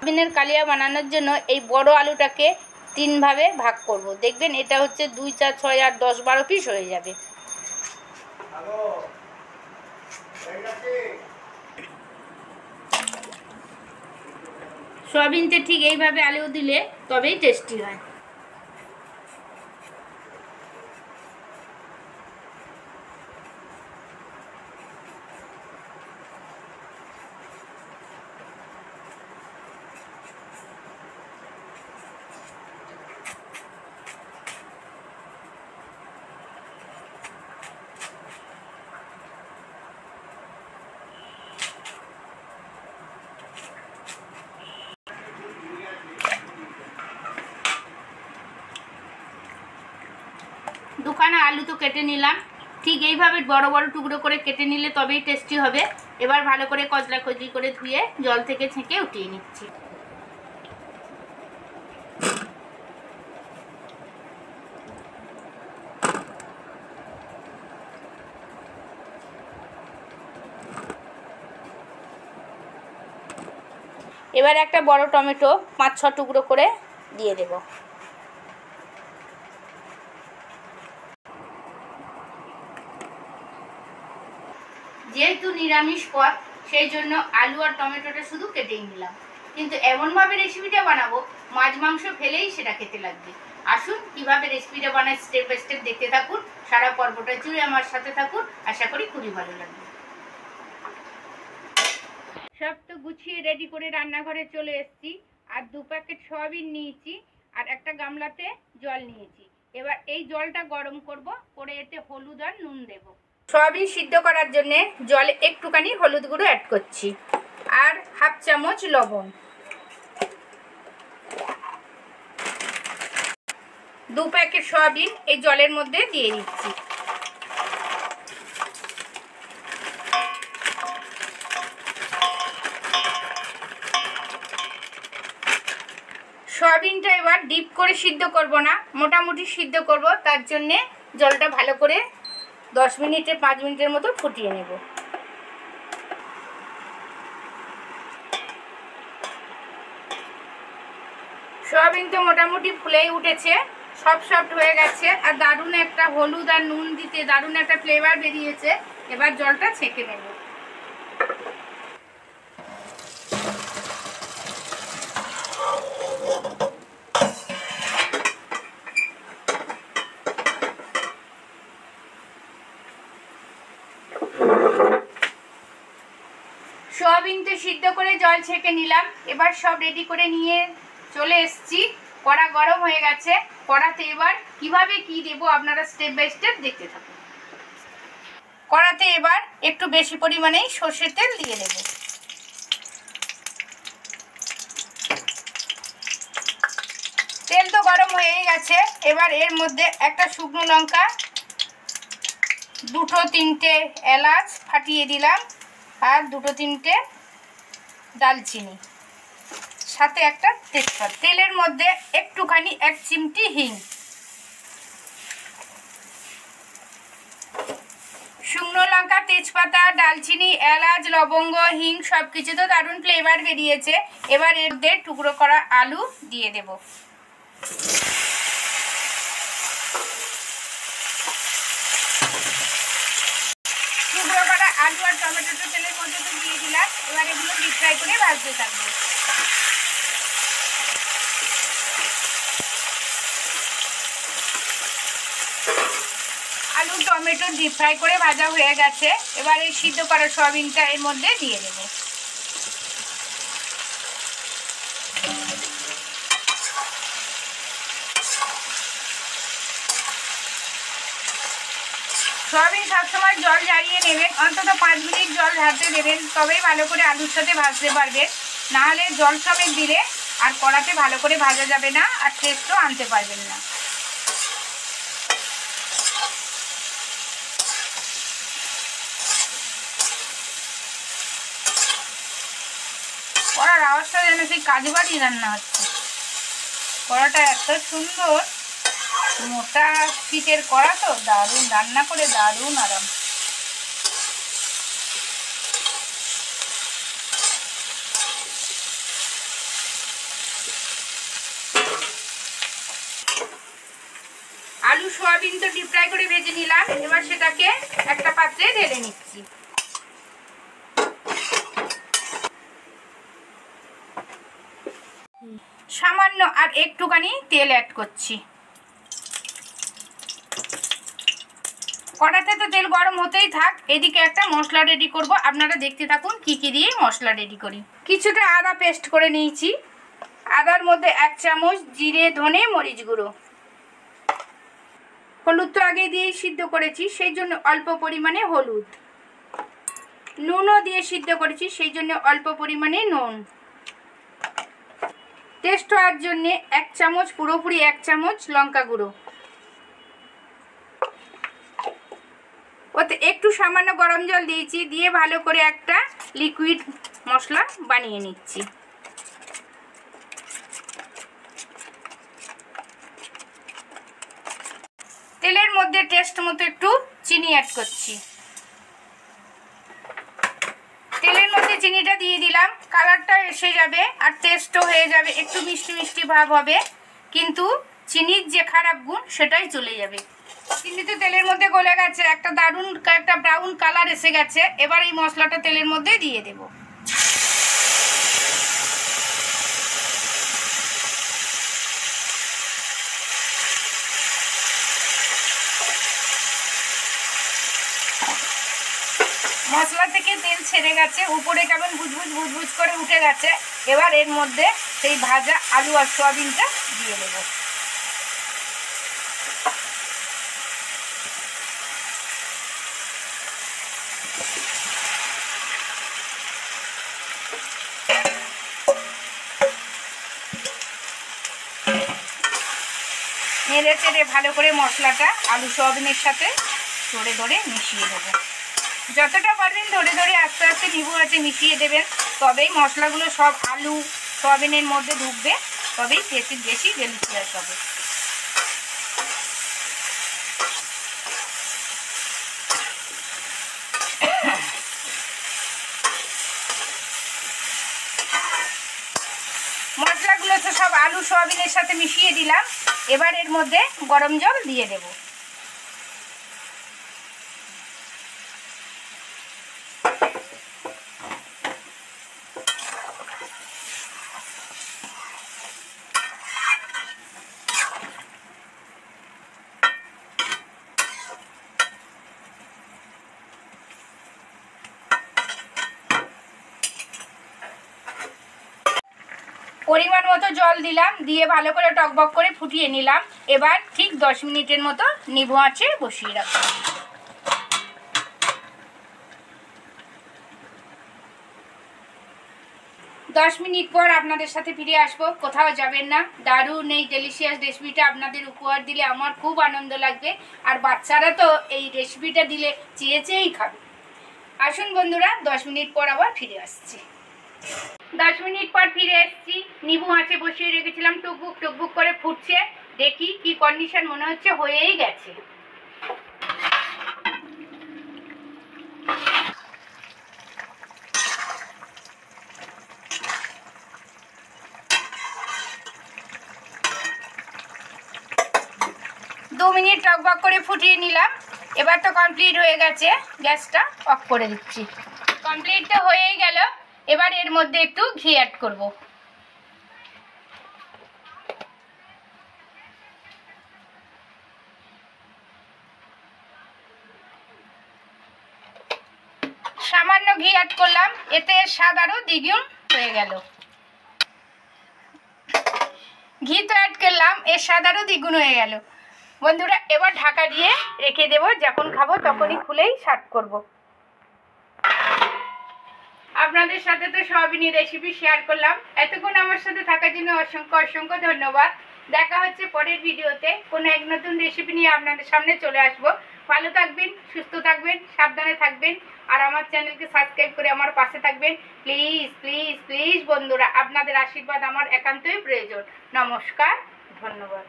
সয়াবিনের কালিয়া বানানোর জন্য এই বড় আলুটাকে 3 ভাগে ভাগ করব। দেখবেন এটা হচ্ছে 2, 4, 6, 8, 10, 12 পিস হয়ে যাবে। সয়াবিনটা ঠিক এইভাবে আলু দিলে তবেই টেস্টি হয়। দুখানা আলু তো কেটে নিলাম, ঠিক এইভাবে বড় বড় টুকরো করে কেটে নিলে তবেই টেস্টি হবে। এবার ভালো করে কচলা কচি করে ধুয়ে জল থেকে ছেঁকে উঠিয়ে নিচ্ছি। এবার একটা বড় টমেটো 5-6 টুকরো করে দিয়ে দেব। যেহেতু নিরামিষ পদ সেই জন্য আলু আর টমেটোটা শুধু কেটেই নিলাম, কিন্তু এমনভাবে রেসিপিটা বানাবো মাছ মাংস ফেলেই সেটা খেতে লাগবে। আসুন কিভাবে রেসিপিটা বানাই স্টেপ বাই স্টেপ দেখতে থাকুন, সারা পর্বটা জুড়ে আমার সাথে থাকুন, আশা করি খুবই ভালো লাগবে। সব তো গুছিয়ে রেডি করে রান্নাঘরে চলে এসেছি, আর 2 প্যাকেট সয়াবিন নিয়েছি আর একটা গামলাতে জল নিয়েছি। এবার এই জলটা গরম করব, করে এতে হলুদ আর নুন দেব। সয়াবিন সিদ্ধ করার জন্য জলে একটুখানি হলুদ গুঁড়ো অ্যাড করছি আর 1/2 চামচ লবণ। 2 প্যাকেট সয়াবিন এই জলের মধ্যে দিয়ে দিচ্ছি। সয়াবিনটা এবার ডিপ করে সিদ্ধ করব না, মোটামুটি সিদ্ধ করব, তার জন্যে জলটা ভালো করে 10 মিনিটে 5 মিনিটের মতো ফুটিয়ে নেব। সয়াবিন তো মোটামুটি ফুলেই উঠেছে, সব সফট হয়ে গেছে, আর দারুণ একটা হলুদ আর নুন দিতে দারুণ একটা ফ্লেভার বেরিয়েছে। এবার জলটা ছেঁকে নেব। সয়াবিন তো সিদ্ধ করে জল ছেঁকে নিলাম, এবার সব রেডি করে নিয়ে চলে এসেছি। কড়া গরম হয়ে গেছে, কড়াতে এবার কিভাবে কি দেব আপনারা স্টেপ বাই স্টেপ দেখতে থাকুন। কড়াতে এবার একটু বেশি পরিমাণেই সর্ষের তেল দিয়ে দেব। তেল তো গরম হয়ে গেছে, এবার এর মধ্যে একটা শুকনো লঙ্কা, 2-3টে এলাচ ফাটিয়ে দিলাম, আর 2-3টে দালচিনি, সাথে একটা তেজপাতা। তেলের মধ্যে একটুখানি 1 চিমটি হিং। শুকনো লঙ্কা, তেজপাতা, দালচিনি, এলাচ, লবঙ্গ, হিং সব কিছু তো দারুণ ফ্লেভার বেরিয়েছে। এবার এর মধ্যে টুকরো করা আলু দিয়ে দেব। টুকরো করা আলু আর টমেটোটা তেলের মধ্যে তো দিয়ে দিলাম, এবার এগুলো ডিপ ফ্রাই করে ভাজতে থাকবো। আলু টমেটো ডিপ ফ্রাই করে ভাজা হয়ে গেছে, এবার এই সিদ্ধ করা সয়াবিনটা এর মধ্যে দিয়ে দেব। সয়াবিন সবসময় জল ঝারিয়ে নেবেন, অন্তত 5 মিনিট জল ঝাড়তে দেবেন, তবেই ভালো করে আলুর সাথে ভাজতে পারবেন। নাহলে জল সমেত দিলে আর কড়াতে ভালো করে ভাজা যাবে না, আর টেস্টও আনতে পারবেন না। কড়ার আওয়াজটা যেন সেই কাজু বাড়ি রান্না হচ্ছে। কড়াটা এত সুন্দর, মোটা পিঠের কড়া তো, দারুণ রান্না করে দারুণ আরাম। সয়াবিন তো ডিপ ফ্রাই করে ভেজে নিলাম, এবার সেটাকে একটা পাত্রে ঢেলে নিচ্ছি। সামান্য আর একটুখানি তেল অ্যাড করছি। কড়াতে তো তেল গরম হতেই থাক, এদিকে একটা মশলা রেডি করব। আপনারা দেখতে থাকুন কি কি দিয়ে মশলা রেডি করি। কিছুটা আদা পেস্ট করে নিয়েছি, আদার মধ্যে 1 চামচ জিরে ধনে মরিচ গুঁড়ো। হলুদ তো আগে দিয়েই সিদ্ধ করেছি, সেই জন্য অল্প পরিমাণে হলুদ। নুনও দিয়ে সিদ্ধ করেছি, সেই জন্য অল্প পরিমাণে নুন। টেস্ট হওয়ার জন্য 1 চামচ, পুরোপুরি 1 চামচ লঙ্কা গুঁড়ো। ওতে একটু সামান্য গরম জল দিয়েছি, দিয়ে ভালো করে একটা লিকুইড মশলা বানিয়ে নিচ্ছি। তেলের মধ্যে টেস্ট মতো একটু চিনি অ্যাড করছি। তেলের মধ্যে চিনিটা দিয়ে দিলাম, কালারটা এসে যাবে আর টেস্টও হয়ে যাবে, একটু মিষ্টি মিষ্টি ভাব হবে, কিন্তু চিনির যে খারাপ গুণ সেটাই চলে যাবে। চিনি তো তেলের মধ্যে গলে গেছে, একটা দারুণ একটা ব্রাউন কালার এসে গেছে। এবার এই মশলাটা তেলের মধ্যে দিয়ে দেব। মশলা থেকে তেল ছেড়ে গেছে, উপরে কেমন বুজবুজ বুজবুজ করে উঠে গেছে। এবার এর মধ্যে সেই ভাজা আলু আর সয়াবিনটা দিয়ে দেব। নেড়ে চেড়ে ভালো করে মশলাটা আলু সয়াবিনের সাথে ধরে ধরে মিশিয়ে দেবো। যতটা পারবেন ধরে ধরে আস্তে আস্তে নিবু আছে মিশিয়ে দেবেন, তবেই মশলাগুলো সব আলু সয়াবিনের মধ্যে ঢুকবে, তবেই বেশি ডেলিশিয়াস হবে। মশলাগুলো তো সব আলু সয়াবিনের সাথে মিশিয়ে দিলাম, এবার এর মধ্যে গরম জল দিয়ে দেব। পরিমাণ মতো জল দিলাম, দিয়ে ভালো করে টকবক করে ফুটিয়ে নিলাম। এবার ঠিক 10 মিনিটের মতো নিভু আঁচে বসিয়ে রাখবো। 10 মিনিট পর আপনাদের সাথে ফিরে আসবো, কোথাও যাবেন না। দারুণ এই ডেলিশিয়াস রেসিপিটা আপনাদের উপহার দিলে আমার খুব আনন্দ লাগবে, আর বাচ্চারা তো এই রেসিপিটা দিলে চেয়ে চেয়েই খাবে। আসুন বন্ধুরা, 10 মিনিট পর আবার ফিরে আসছি। 10 মিনিট পর ফিরে এসেছি, নিবু আঁচে বসিয়ে রেখেছিলাম, টুকবুক টুকবুক করে ফুটছে। দেখি কি কন্ডিশন, মনে হচ্ছে হয়েই গেছে। দু মিনিট টকবক করে ফুটিয়ে নিলাম, এবার তো কমপ্লিট হয়ে গেছে। গ্যাসটা অফ করে দিচ্ছি। কমপ্লিট তো হয়েই গেল, এবার এর মধ্যে একটু ঘি অ্যাড করব। সামান্য ঘি অ্যাড করলাম, এতে স্বাদ আরও দ্বিগুণ হয়ে গেল। ঘি তো অ্যাড করলাম, এর স্বাদ আরও দ্বিগুণ হয়ে গেল। বন্ধুরা, এবার ঢাকা দিয়ে রেখে দেবো, যখন খাবো তখনই খুলেই সার্ভ করব। আপনাদের সাথে তো সয়াবিনের রেসিপি শেয়ার করলাম। এতক্ষণ আমার সাথে থাকার জন্য অসংখ্য অসংখ্য ধন্যবাদ। দেখা হচ্ছে পরের ভিডিওতে, কোনো এক নতুন রেসিপি নিয়ে আপনাদের সামনে চলে আসব। ভালো থাকবেন, সুস্থ থাকবেন, সাবধানে থাকবেন, আর আমার চ্যানেলকে সাবস্ক্রাইব করে আমার পাশে থাকবেন। প্লিজ প্লিজ প্লিজ বন্ধুরা, আপনাদের আশীর্বাদ আমার একান্তই প্রয়োজন। নমস্কার, ধন্যবাদ।